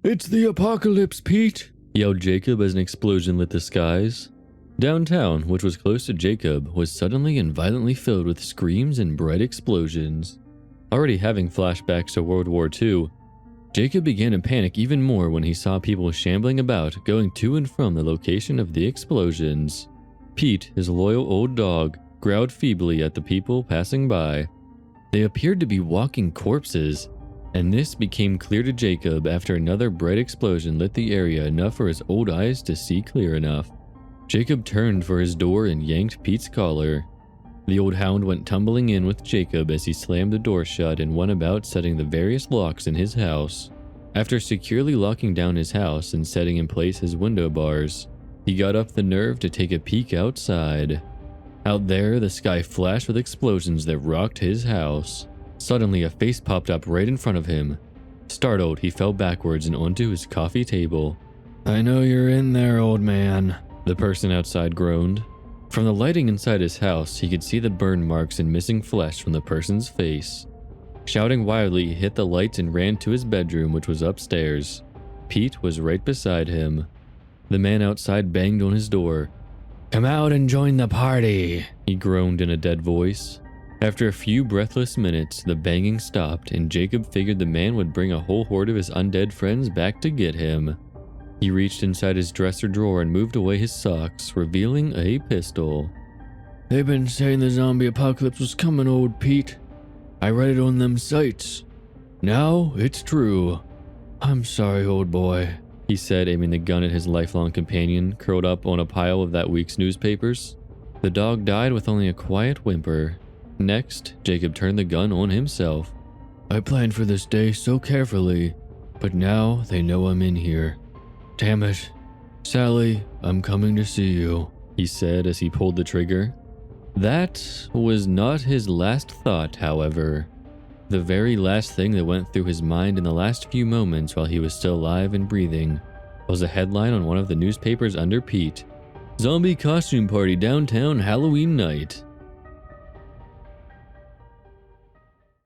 It's the apocalypse, Pete! Yelled Jacob as an explosion lit the skies. Downtown, which was close to Jacob, was suddenly and violently filled with screams and bright explosions. Already having flashbacks to World War II, Jacob began to panic even more when he saw people shambling about, going to and from the location of the explosions. Pete, his loyal old dog, growled feebly at the people passing by. They appeared to be walking corpses, and this became clear to Jacob after another bright explosion lit the area enough for his old eyes to see clear enough. Jacob turned for his door and yanked Pete's collar. The old hound went tumbling in with Jacob as he slammed the door shut and went about setting the various locks in his house. After securely locking down his house and setting in place his window bars, he got up the nerve to take a peek outside. Out there, the sky flashed with explosions that rocked his house. Suddenly, a face popped up right in front of him. Startled, he fell backwards and onto his coffee table. "I know you're in there, old man," the person outside groaned. From the lighting inside his house, he could see the burn marks and missing flesh from the person's face. Shouting wildly, he hit the lights and ran to his bedroom, which was upstairs. Pete was right beside him. The man outside banged on his door. "Come out and join the party," he groaned in a dead voice. After a few breathless minutes, the banging stopped, and Jacob figured the man would bring a whole horde of his undead friends back to get him. He reached inside his dresser drawer and moved away his socks, revealing a pistol. "They've been saying the zombie apocalypse was coming, old Pete. I read it on them sites. Now it's true. I'm sorry, old boy," he said, aiming the gun at his lifelong companion, curled up on a pile of that week's newspapers. The dog died with only a quiet whimper. Next, Jacob turned the gun on himself. "I planned for this day so carefully, but now they know I'm in here. Damn it. Sally, I'm coming to see you," he said as he pulled the trigger. That was not his last thought, however. The very last thing that went through his mind in the last few moments while he was still alive and breathing was a headline on one of the newspapers under Pete. "Zombie costume party downtown Halloween night."